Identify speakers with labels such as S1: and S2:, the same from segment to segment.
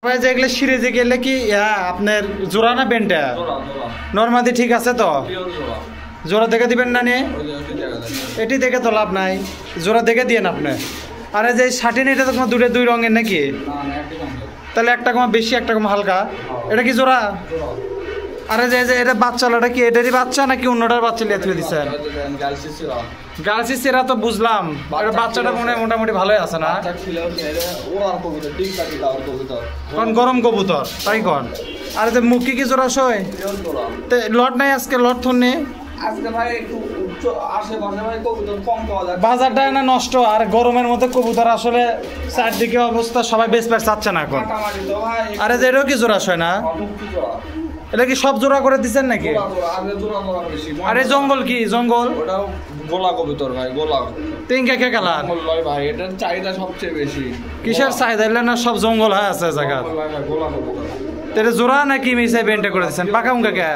S1: ভাই যেগুলো সিরিজে গেলে কি আপনার জোড়া না বেন্টা নরমাদি ঠিক আছে তো জোড়া দেখে দিবেন না নিয়ে এটি দেখে তো লাভ নাই জোড়া দেখে দিয়েন আপনি আরে যে শার্টিন এটা তো তোমার দুই রঙের নাকি তাহলে একটা কমা বেশি একটা কমা হালকা এটা কি জোড়া আরে যে এটা বাচ্চা এটা কি এটারই বাচ্চা নাকি অন্যটার বাচ্চা লিয়ে তুলে দিচ্ছেন গার্লসি সেরা তো বুঝলাম বাচ্চাটা মোটামুটি ভালোই আছে না কোন গরম কবুতর তাই কোন আরে যে মুখি কি জোড়া সই লট নাই আজকে লট থন নেই বাজারটা না নষ্ট আর গরমের মধ্যে কবুতর আসলে চারদিকে অবস্থা সবাই বেশ বেশ চাচ্ছে না এখন আরে যে এটাও কি জোড়া সয় না এটা কি সব জোড়া করে দিচ্ছেন নাকি আরে জঙ্গল কি জঙ্গল
S2: গোলা কবুতর ভাই গোলা
S1: তিনকে কে কালার
S2: ভাই এটার চাহিদা সবচেয়ে বেশি
S1: কিসের চাহিদা না সব জঙ্গল হয়ে আছে জায়গা
S2: গোলা কবুতর
S1: তাহলে জোড়া নাকি মিশাই বেন্টে করে দিচ্ছেন পাকা উঙ্কা কে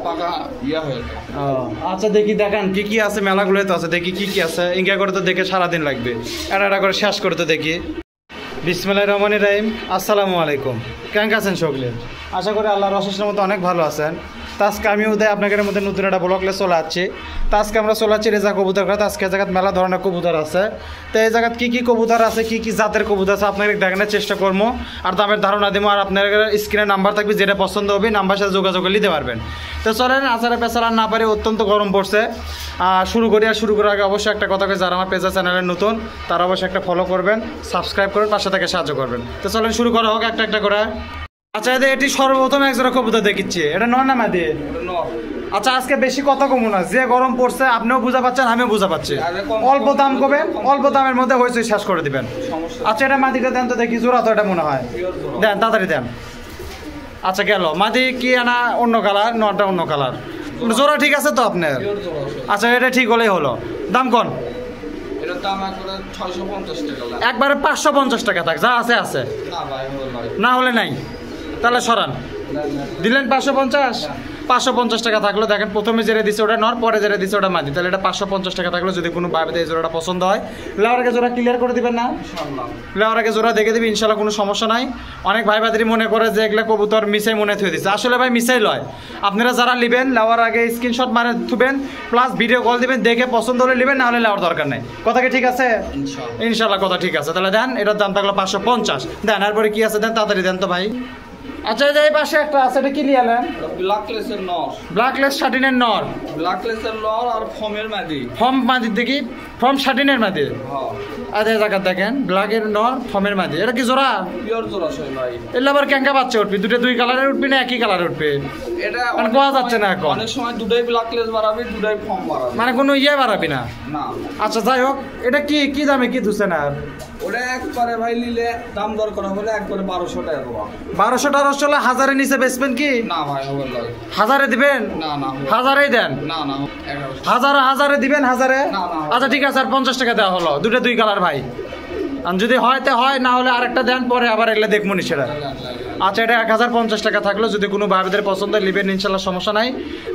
S2: পাকা ইয়া হয়ে
S1: আচ্ছা দেখি দেখান কি কি আছে মেলাগুলো তো আছে দেখি কি কি আছে ইঙ্গা করে তো দেখে সারাদিন লাগবে এটা করে শেষ করে তো দেখি বিসমিল্লাহির রহমানির রহিম আসসালামু আলাইকুম কেমন আছেন সকলে আশা করি আল্লাহর অশেষের মতো অনেক ভালো আছেন তো আজকে আমি উদয় আপনাদের মধ্যে নতুন একটা ব্লগলে চলে আসছি তো আজকে আমরা চলে আসছি রেজা কবুতর ঘাট আজকে জায়গায় মেলা ধরনের কবুতর আছে তো এই জায়গায় কী কী কবুতর আছে কী কী জাতের কবুতর আছে আপনাদের দেখানোর চেষ্টা করবো আর দামের ধারণা দেবো আর আপনার স্ক্রিনে নাম্বার থাকবে যেটা পছন্দ হবে নাম্বার সাথে যোগাযোগ করে নিতে পারবেন তো চলেন আচারে পেছার না পারে অত্যন্ত গরম পড়ছে শুরু করার আগে অবশ্যই একটা কথা কই যারা আমার পেজা চ্যানেলের নতুন তারা অবশ্যই একটা ফলো করবেন সাবস্ক্রাইব করবেন পাশে থেকে সাহায্য করবেন তো চলেন শুরু করা হোক একটা করে আচ্ছা এটি সর্বপ্রথম একজোড়া কবুতর দেখিচ্ছি এটা নর না মাদি আচ্ছা আজকে বেশি কথা কমু না যে গরম পড়ছে আপনিও বুঝা পাচ্ছেন আমিও বুঝা পাচ্ছি অল্প দাম কবেন অল্প দামের মধ্যে হয়েছে শেষ করে দিবেন আচ্ছা এটা মাদিটা দেন তো দেখি জোড়া তো এটা মনে হয় দেন তাড়াতাড়ি দেন আচ্ছা গেল মাদি কি আনা অন্য কালার নটা অন্য কালার জোড়া ঠিক আছে তো আপনার আচ্ছা এটা ঠিক হলেই হলো দাম কোন একবারে 550 টাকা থাক যা আছে আছে না হলে নাই তাহলে সরান দিলেন 550 টাকা থাকলো দেখেন প্রথমে যেটা দিচ্ছে ওটা নর পরে যেটা দিচ্ছে ওটা মাদি তাহলে এটা 550 টাকা থাকলো যদি কোনো ভাবে এই জোড়াটা পছন্দ হয় লেওয়ার আগে জোড়া ক্লিয়ার করে দিবেন না লেওয়ার আগে জোড়া দেখে দিবি ইনশাল্লাহ কোনো সমস্যা নাই অনেক ভাই ভাইদেরই মনে করে যে এগুলা কবুতর মিশাই মনে থুয়ে দিচ্ছে আসলে ভাই মিশাই লয় আপনারা যারা নেবেন লেওয়ার আগে স্ক্রিনশট মারে থুবেন প্লাস ভিডিও কল দিবেন দেখে পছন্দ হলে নেবেন না হলে লেওয়ার দরকার নেই কথা কি ঠিক আছে ইনশাল্লাহ কথা ঠিক আছে তাহলে দেন এটার দাম থাকলো 550 দেন এরপরে কি আছে দেন তাড়াতাড়ি দেন তো ভাই আচ্ছা এই পাশে একটা আছে এটা কি নিয়ালেন
S2: ব্ল্যাকলেসের নর
S1: ব্ল্যাকলেস শার্টিনের নর
S2: ব্ল্যাকলেসের নর আর ফর্মের মাদি
S1: ফর্ম মাদি দেখি ফর্ম শার্টিনের মাদি হ্যাঁ আচ্ছা জায়গা দেখেন ব্ল্যাকের নর ফর্মের মাদি এটা কি জোড়া
S2: পিওর জোড়া সই ভাই
S1: এলা আবার কেঙ্কা বাচ্চা উঠবে দুই কালারের উঠবে না একই কালারে উঠবে
S2: এটা
S1: মানে কোয়া যাচ্ছে না এখন
S2: অনেক সময় দুটাই ব্ল্যাকলেস বাড়াবে দুটাই ফর্ম বাড়াবে
S1: মানে কোনো বাড়াবি না
S2: না
S1: আচ্ছা যাই হোক এটা কি দামে কি দুছেন আর
S2: ওটা একবারে ভাই নিলে দাম দর করা হলে একবারে 1200 টাকা দেবো
S1: 1200 টাকা চলে 1000-এর নিচে বেচবেন কি
S2: না ভাই হবে না
S1: 1000-এ দিবেন
S2: না
S1: 1000-এই দেন
S2: না
S1: 1000-এ দিবেন 1000-এ আচ্ছা ঠিক আছে আর 50 টাকা দেওয়া হলো দুই কালার ভাই আর যদি হয় তো হয় না হলে আরেকটা দেন পরে আবার এগুলো দেখবো নি সেটা আচ্ছা এটা 1050 টাকা থাকলো যদি কোনো ভাইদের পছন্দ নেবেন ইনশাল্লাহ সমস্যা নাই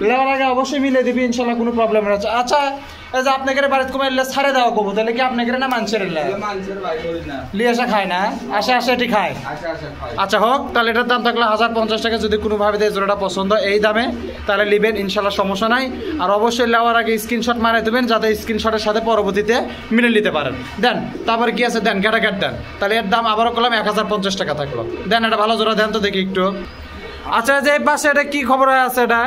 S1: নেওয়ার আগে অবশ্যই মিলে দিবি ইনশাল্লাহ কোনো প্রবলেম হচ্ছে আচ্ছা এই যে আপনাকে বাড়িতে কমে এলে ছাড়ে দেওয়া কবু তাহলে কি আপনাকে না মানুষের লিয়ে আসা খায় না আসে এটি খায় আচ্ছা হোক তাহলে এটার দাম থাকলো 1050 টাকা যদি কোনো ভাবে এই জোড়াটা পছন্দ এই দামে তাহলে নেবেন ইনশাল্লাহ সমস্যা নাই আর অবশ্যই নেওয়ার আগে স্ক্রিনশট মারে দেবেন যাতে স্ক্রিনশটের সাথে পরবর্তীতে মিলে নিতে পারেন দেন তারপরে কি আছে দেন ক্যাটাক্যাট দেন তাহলে এর দাম আবারও করলাম 1050 টাকা থাকলো দেন এটা ভালো জোড়া দেন তো দেখি একটু আচ্ছা যে এই পাশে এটা কি খবর আছে এটা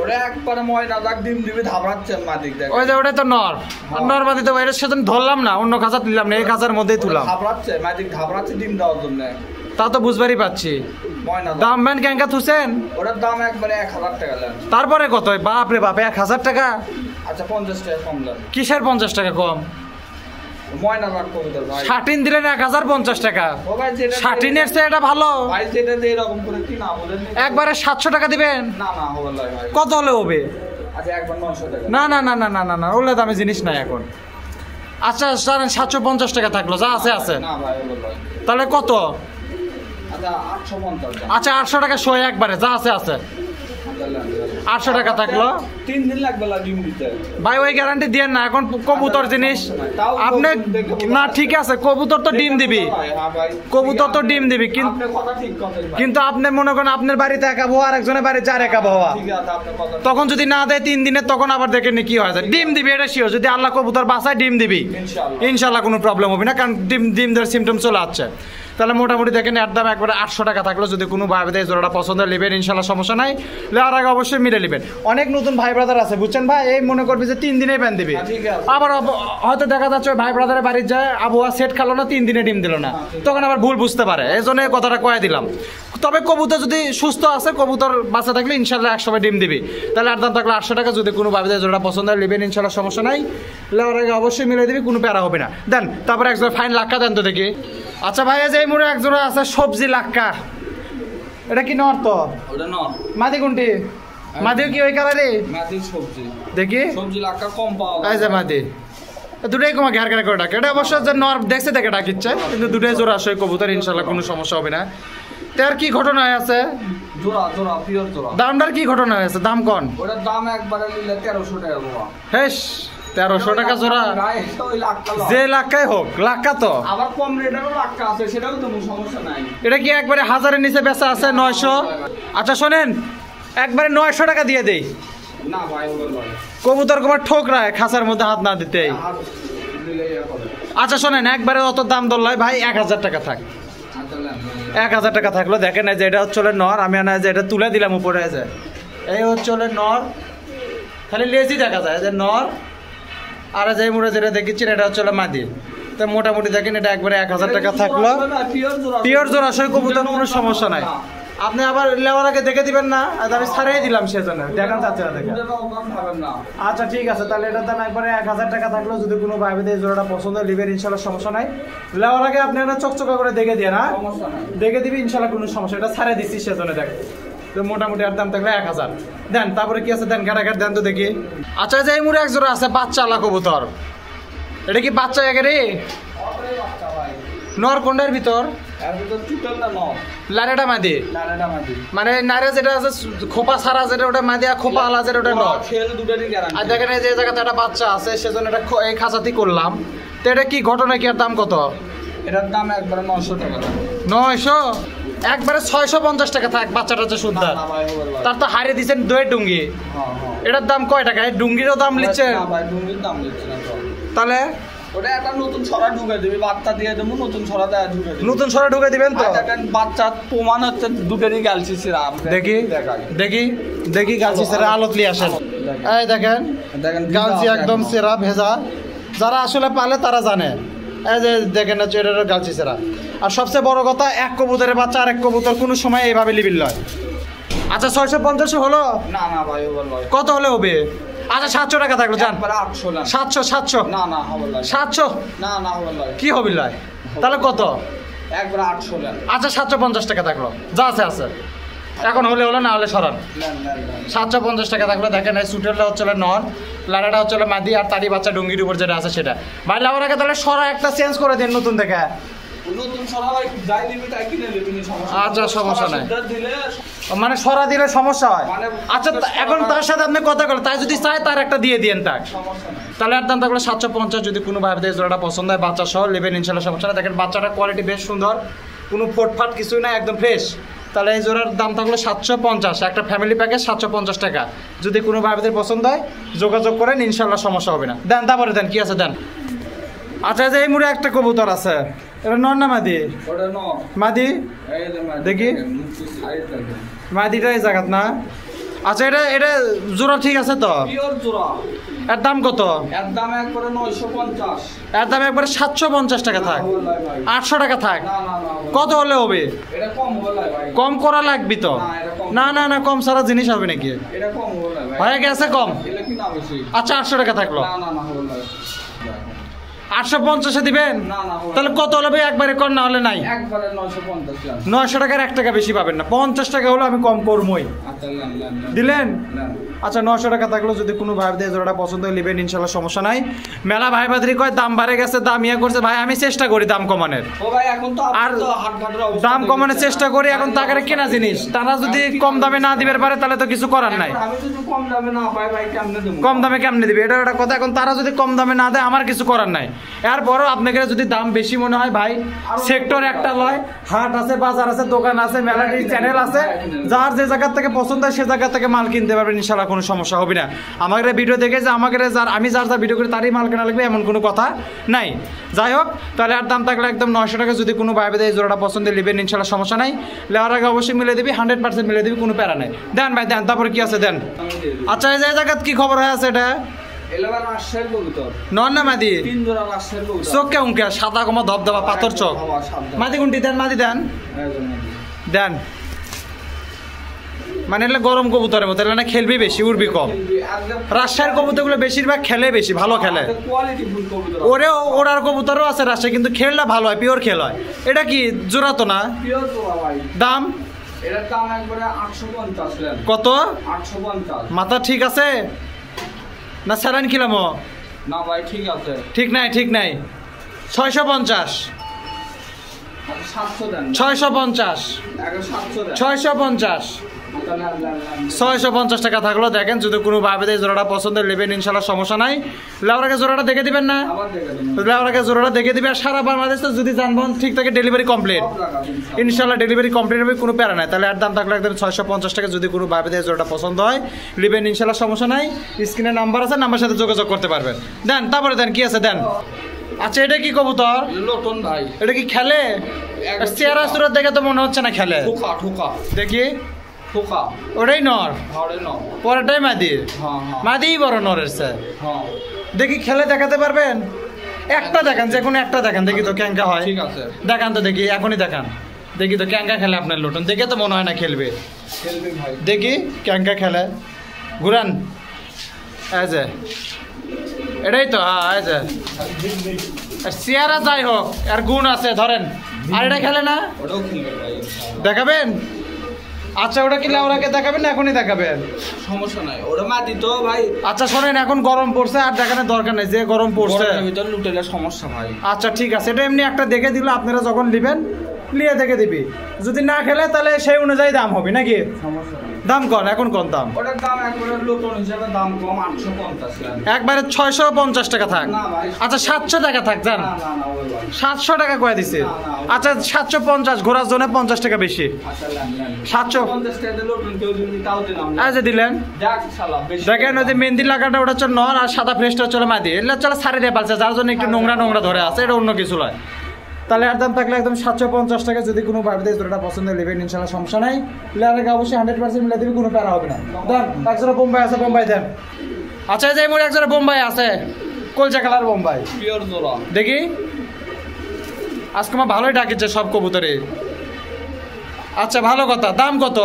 S2: ওটা একবারে ময়না দাগ ডিম দিবে ধাবড়াচ্ছে মাদিক দেখ
S1: ওই যে ওটা তো নর মাদি তো এর সাথে ধরলাম না অন্য কাঁচা নিলাম না এই কাঁচার মধ্যেই তুললাম
S2: ধাবড়াচ্ছে মাদিক ধাবড়াচ্ছে ডিম দেওয়ার জন্য
S1: তা তো বুঝবারই পাচ্ছি
S2: ময়না
S1: দাম ম্যান কেঙ্কা থুছেন
S2: ওটার দাম একবারে 1000 টাকা দেন
S1: তারপরে কত বাপ রে বাপ 1000 টাকা
S2: আচ্ছা 50 টাকা কম দেন
S1: কিসের 50 টাকা কম
S2: ময়না দাগ কবুতর ভাই
S1: শার্টিন দিলেন 1050 টাকা
S2: ও ভাই যেটা
S1: শার্টিনের চেয়ে এটা ভালো
S2: ভাই যেটা যে এরকম করে কি না বলেন
S1: একবারে 700 টাকা দিবেন
S2: না হবে না ভাই
S1: কত হলে হবে
S2: আচ্ছা একবার 900 টাকা
S1: না ওগুলো দামে জিনিস নাই এখন আচ্ছা জানেন 750 টাকা থাকলো যা আছে
S2: না ভাই ভাই
S1: তাহলে কত
S2: আচ্ছা 850
S1: আচ্ছা 800 টাকা সই একবারে যা আছে 800 টাকা থাকলো।
S2: 3 দিন লাগবে ডিম দিতে
S1: ভাই ওই গ্যারান্টি দেন না, এখন কবুতর জিনিস আপনি না ঠিক আছে, কবুতর তো ডিম দিবি, কবুতর তো ডিম দিবি, কিন্তু আপনি মনে করেন আপনার বাড়িতে এক আবহাওয়া আর একজনের বাড়িতে আর এক আবহাওয়া, তখন যদি না দেয় 3 দিনের তখন আবার দেখেন কি হয়। ডিম দিবি এটা শিওর, যদি আল্লাহ কবুতর বাসায় ডিম দিবি ইনশাল্লাহ কোনো প্রবলেম হবে না, কারণ ডিম দেওয়ার সিমটম চলে আসছে। তাহলে মোটামুটি দেখেন এর দাম একবারে 800 টাকা থাকলো, যদি কোনো ভাই ভাই জোড়াটা পছন্দ নেবেন ইনশাল্লাহ সমস্যা নাই, লেওয়ার আগে অবশ্যই মিলে নেবেন। অনেক নতুন ভাই ব্রাদার আছে বুঝছেন ভাই, এই মনে করবি যে 3 দিনেই প্যান দিবে, আবার হয়তো দেখা যাচ্ছে ভাই ব্রাদারের বাড়ির যায় আবহাওয়া সেট খালো না, 3 দিনে ডিম দিল না, তখন আবার ভুল বুঝতে পারে, এই জন্য কথাটা কয়ে দিলাম। তবে কবুতর যদি সুস্থ আছে, কবুতর বাচ্চা থাকলে ইনশাল্লাহ 100 ডিম দিবি। তাহলে আর দাম থাকলে 800 টাকা, যদি কোনো ভাই ভাই জোড়াটা পছন্দ হয় নেবেন ইনশাল্লাহ সমস্যা নাই, লেওয়ার আগে অবশ্যই মিলে দিবি, কোনো প্যারা হবে না। দেন তারপরে একজন ফাইন লাক্কা দেন তো দেখি। আচ্ছা ভাই যে এই মুড়ে একজোড়া আছে সবজি লাক্কা, এটা কি নর তো?
S2: ওটা নর।
S1: মাদি কোনটি? মাদিও কি ওই কালারে?
S2: মাদি সবজি
S1: দেখি
S2: সবজি লাক্কা কম পাওয়া যায়।
S1: এই যে মাদি দুটোই কমা ঘের ঘের করে ডাকে, এটা অবশ্য যে নর দেখছে দেখে ডাকিচ্ছে, কিন্তু দুটোই জোড়া আসে কবুতর ইনশাল্লাহ কোনো সমস্যা হবে না। তার কি ঘটনা আছে?
S2: জোড়া জোড়া পিওর জোড়া।
S1: দামটার কি ঘটনা হয়েছে? দাম কোন?
S2: ওটার দাম একবারে নিলে 1300 টাকা বাবা।
S1: হেস 1300 টাকা জোড়া, যে লাক্কাই হোক, লাক্কা তো
S2: আবার কম রেটেরও লাক্কা আছে, সেটাও তো কোনো সমস্যা নাই।
S1: এটা কি একবারে 1000-এর নিচে বেচা আছে? 900? আচ্ছা শোনেন, একবারে 900 টাকা দিয়ে দেই।
S2: না ভাই ওগুলো ভাই
S1: কবুতর কুমার ঠোকরায় খাঁচার মধ্যে হাত না দিতেই। আচ্ছা শোনেন, একবারে অত দাম ধরলাই ভাই 1000 টাকা থাক, 1000 টাকা থাকলো। দেখেন যে এটা হচ্ছে নর, আমি না যে এটা তুলে দিলাম উপরে, যে এই হচ্ছে নর, খালি লেজি দেখা যায় যে নর, আর যে মুড়ে যেটা দেখেছেন এটা হচ্ছে মাদি। তো মোটামুটি দেখেন এটা একবারে 1000 টাকা থাকলো, পিওর জোড়া সই কবুতর, কোনো সমস্যা নাই। আপনি আবার লেওয়ার আগে দেখে দিবেন না, আমি ছাড়াই দিলাম সেজন্য দেখান চাচ্ছে না দেখেন। আচ্ছা ঠিক আছে, তাহলে এটার দাম একবারে 1000 টাকা থাকলো, যদি কোনো ভাই এই জোড়াটা পছন্দ লিবেন ইনশাল্লাহ সমস্যা নাই। লেওয়ার আগে আপনি একটা চকচকা করে দেখে দিয়ে না, দেখে দিবি ইনশাল্লাহ কোনো সমস্যা, এটা ছাড়াই দিচ্ছি সেজন্য দেখ। তো মোটামুটি আর দাম থাকলে 1000 দেন। তারপরে কি আছে দেন, ঘাটাঘাট দেন তো দেখি। আচ্ছা যে এই মুড়ে এক জোড়া আছে বাচ্চা আলা কবুতর, এটা কি বাচ্চা একেবারে নর? কোনটার ভিতর? লারেটা মাদি, মানে নারে যেটা আছে খোপা ছাড়া যেটা ওটা মাদি, আর খোপা আলা যেটা ওটা নর। আর দেখেন এই যে জায়গাতে একটা বাচ্চা আছে, সেজন্য এটা এই খাঁচাতি করলাম। তো এটা কি ঘটনা, কি আর দাম কত?
S2: এটার দাম একবারে 900 টাকা।
S1: 900? একবারে 650 টাকা থাক, বাচ্চাটা হচ্ছে সুন্দর। তার তো হারিয়ে দিচ্ছেন দইয়ের ডুঙ্গি, এটার দাম কয় টাকা? এই ডুঙ্গিরও দাম নিচ্ছে? তাহলে
S2: ওটা একটা নতুন ছড়া ঢুকে দিবি, বাচ্চা দিয়ে দেবো, নতুন ছড়া দেয় ঢুকে দিবি।
S1: নতুন ছড়া ঢুকে দিবেন তো?
S2: বাচ্চা প্রমাণ হচ্ছে দুটোরই গালছি সিরা।
S1: দেখি দেখি দেখি গালছি সেরা আলোত নিয়ে আসেন। এই দেখেন গালছি একদম সেরা ভেজা, যারা আসলে পালে তারা জানে। এই যে দেখেন না এটা গালছি সেরা। আর সবচেয়ে বড় কথা, এক কবুতরের বাচ্চা আর এক কবুতর কোনো সময় এইভাবে লিবিল নয়। আচ্ছা 650 হলো?
S2: না না ভাই
S1: কত হলে হবে? আচ্ছা 700 টাকা থাকলো, জান 700 700
S2: না না হবে
S1: 700
S2: না না হবে
S1: কি হবে লয়? তাহলে কত?
S2: একবার 800 টাকা।
S1: আচ্ছা 750 টাকা থাকলো, যা আছে আছে। এখন হলে হলো, না হলে সরান। 750 টাকা থাকলো। দেখেন এই সুটেরটা হচ্ছে নর, লাড়াটা হচ্ছে মাদি, আর তারই বাচ্চা ডুঙ্গির উপর যেটা আছে সেটা। ভাই লাউর আগে তাহলে সরা একটা চেঞ্জ করে দিন নতুন দেখে। আচ্ছা সমস্যা নাই, মানে সরা দিলে সমস্যা হয়। আচ্ছা এখন তার সাথে আপনি কথা বলেন, তাই যদি চায় তার একটা দিয়ে দিন তাক, তাহলে আর দাম থাকলে 750। যদি কোনো ভাইদের জোড়াটা পছন্দ হয় বাচ্চা সহ নেবেন ইনশাল্লাহ সমস্যা না। দেখেন বাচ্চাটার কোয়ালিটি বেশ সুন্দর, কোনো ফোটফাট কিছুই না, একদম ফ্রেশ। তাহলে এই জোড়ার দাম থাকলো 750, একটা ফ্যামিলি প্যাকেজ 750 টাকা। যদি কোনো ভাইদের পছন্দ হয় যোগাযোগ করেন ইনশাল্লাহ সমস্যা হবে না। দেন তারপরে দেন কি আছে দেন। আচ্ছা যে এই মুড়ে একটা কবুতর আছে, এটা নর না মাদি? মাদি দেখি, মাদিটা এই জায়গাত না? আচ্ছা এটা এটা জোড়া ঠিক আছে তো? এর দাম কত?
S2: এর দাম একবারে 950।
S1: এর দাম একবারে 750 টাকা থাক, 800 টাকা থাক। কত হলে হবে?
S2: এটা কম হবে ভাই,
S1: কম করা লাগবে তো? না না না, কম সারা জিনিস হবে নাকি?
S2: এটা কম হবে ভাই,
S1: হয়ে গেছে কম।
S2: এটা কি না বেশি?
S1: আচ্ছা 800 টাকা থাকলো।
S2: না না না হবে
S1: 850 দিবেন?
S2: না না
S1: তাহলে কত হলে ভাই একবারে কর, না হলে নাই।
S2: একবারে 950 টাকা।
S1: 900 টাকার 1 টাকা বেশি পাবেন না, 50 টাকা হলো আমি কম করবই।
S2: আচ্ছা নেন।
S1: দিলেন?
S2: নেন।
S1: আচ্ছা 900 টাকা থাকলো, যদি কোনো ভাই দিয়ে জোড়াটা পছন্দ হয় নেবেন, ইনশাল্লাহ সমস্যা নাই। মেলা ভাই বাদরি কয় দাম বাড়ে গেছে, দাম ইয়ে করছে, ভাই আমি চেষ্টা করি দাম কমানোর।
S2: ও ভাই এখন তো
S1: আর
S2: তো হাটঘাটের অবস্থা
S1: দাম কমানোর চেষ্টা করি, এখন তাকারে কেনা জিনিস তারা যদি কম দামে না দিবে পারে তাহলে তো কিছু করার নাই।
S2: আমি যদি কম দামে না পাই ভাই কেমনে দেব?
S1: কম দামে কেমনে দিবে, এটা একটা কথা। এখন তারা যদি কম দামে না দেয় আমার কিছু করার নাই। এরপরও আপনাকে যদি দাম বেশি মনে হয় ভাই, সেক্টর একটা লয়, হাট আছে, বাজার আছে, দোকান আছে, মেলাটি চ্যানেল আছে, যার যে জায়গা থেকে পছন্দ হয় সে জায়গা থেকে মাল কিনতে পারবেন, ইনশাল্লাহ কোনো সমস্যা হবে না। আমাদের ভিডিও দেখে যে আমাকে আমি যার ভিডিও করি তারই মাল কেনা লাগবে এমন কোনো কথা নাই। যাই হোক, তাহলে আর দাম থাকলে একদম 900 টাকা, যদি কোনো ভাই এই জোড়াটা পছন্দ নেবেন, ইনশাল্লাহ সমস্যা নাই। লেওয়ার আগে অবশ্যই মিলে দিবি, 100% মিলে দিবি, কোনো প্যারা নাই। দেন ভাই দেন, তারপর কি আছে দেন। আচ্ছা এই জায়গা কি খবর হয়ে আছে এটা?
S2: এলাকার রাজশাহীর কবুতর
S1: নন না মাদি?
S2: 3 জোড়া রাজশাহীর কবুতর।
S1: চোখ কেমন কে সাদা কমা ধবধবা পাথর চোখ। মাদি কোনটি দেন? মাদি দেন দেন। মানে এগুলো গরম কবুতরের মতো, এগুলো না খেলবি বেশি, উড়বি কম। রাজশাহীর কবুতরগুলো বেশিরভাগ খেলে বেশি, ভালো খেলে। ওরে ওরার কবুতরও আছে রাজশাহী, কিন্তু খেলটা ভালো হয়, পিওর খেল হয়। এটা কি জোড়া তো না? দাম?
S2: এটার দাম একবারে 850।
S1: কত?
S2: 850।
S1: মাথা ঠিক আছে না? স্যালাইন কিলাম?
S2: না ভাই ঠিক আছে।
S1: ঠিক নাই, ঠিক নাই। 650।
S2: 700 দেন।
S1: 650।
S2: 700 দেন।
S1: 650। 650 টাকা থাকলো। দেখেন যদি কোনো ভাবে জোড়াটা পছন্দ নেবেন, ইনশাল্লাহ সমস্যা নাই। লেওয়ারাকে জোড়াটা দেখে দিবেন না? লেওয়ারাকে জোড়াটা দেখে দিবে। আর সারা বাংলাদেশে যদি যানবাহন ঠিক থাকে ডেলিভারি কমপ্লিট, ইনশাল্লাহ ডেলিভারি কমপ্লিট হবে, কোনো প্যারা নাই। তাহলে আর দাম থাকলো একদম 650 টাকা। যদি কোনো ভাবে জোড়াটা পছন্দ হয় নেবেন, ইনশাল্লাহ সমস্যা নাই। স্ক্রিনে নাম্বার আছে, নাম্বার সাথে যোগাযোগ করতে পারবেন। দেন তারপরে দেন, কি আছে দেন। আচ্ছা এটা কি কবুতর?
S2: লোটন ভাই।
S1: এটা কি খেলে? চেহারা সুরত দেখে তো মনে হচ্ছে না খেলে।
S2: ঠোকা
S1: দেখি
S2: ঠোকা।
S1: ওটাই নর,
S2: ঘরে ন।
S1: পরেরটাই মাদি।
S2: হ্যাঁ হ্যাঁ।
S1: মাদিই বড় নরের স্যার।
S2: হ্যাঁ।
S1: দেখি খেলে দেখাতে পারবেন? একটা দেখান, যে কোনো একটা দেখান, দেখি তো ক্যাঙ্কা হয়।
S2: ঠিক আছে
S1: দেখান তো দেখি, এখনই দেখান, দেখি তো ক্যাঙ্কা খেলে আপনার লোটন। দেখে তো মনে হয় না খেলবে।
S2: খেলবে ভাই।
S1: দেখি ক্যাঙ্কা খেলে, ঘুরান। এই যে এটাই তো, হ্যাঁ এই যে। আর চেহারা যাই হোক আর গুণ আছে, ধরেন। আর এটা খেলে না?
S2: ওটাও খেলবে ভাই।
S1: দেখাবেন? আচ্ছা ওটা কি লেওরাকে দেখাবেন না এখনই দেখাবেন?
S2: সমস্যা নাই, ওটা মাটি তো ভাই।
S1: আচ্ছা শোনেন, এখন গরম পড়ছে, আর দেখানোর দরকার নেই, যে গরম পড়ছে।
S2: গরমের ভিতর লুটেলে সমস্যা ভাই।
S1: আচ্ছা ঠিক আছে, এটা এমনি একটা দেখে দিল, আপনারা যখন নেবেন নিয়ে দেখে দিবি। যদি না খেলে তাহলে সেই অনুযায়ী দাম হবে নাকি?
S2: সমস্যা নাই।
S1: দাম কন, এখন কোন দাম?
S2: ওটার দাম একবারে লোটন হিসেবে দাম কম, 850
S1: একবারে 650 টাকা থাক।
S2: না ভাই।
S1: আচ্ছা 700 টাকা থাক, জান।
S2: না না না ওই ভাই।
S1: 700 টাকা কয়ে দিছে।
S2: না, না,
S1: আচ্ছা 750, ঘোরার জন্য 50 টাকা বেশি।
S2: আচ্ছা নেন।
S1: 750
S2: টাকা লোটন কেউ যদি তাও দিলাম না।
S1: এই যে দিলেন।
S2: দেখ শালা বেশি।
S1: দেখেন ওই যে মেহেন্দি লাগাটা ওটা হচ্ছে নর, আর সাদা ফ্রেশটা হচ্ছে মাদি। এগুলো চলে সারি দিয়ে পালছে, যার জন্য একটু নোংরা নোংরা ধরে আছে, এটা অন্য কিছু নয়। তাহলে আর দাম থাকলে একদম 750 টাকা। যদি কোনো ভাবে জোড়াটা পছন্দ নেবেন, ইনশাল্লাহ সমস্যা নাই। লেয়ারে অবশ্যই 100% মিলে দিবি, কোনো প্যারা হবে না। দেন একজোড়া বোম্বাই আছে, বোম্বাই দেন। আচ্ছা এই যে মোর একজোড়া বোম্বাই আছে, কলচা কালার বোম্বাই।
S2: পিওর জোড়া।
S1: দেখি আজকে আমার ভালোই ডাকিছে সব কবুতরে। আচ্ছা ভালো কথা। দাম কত?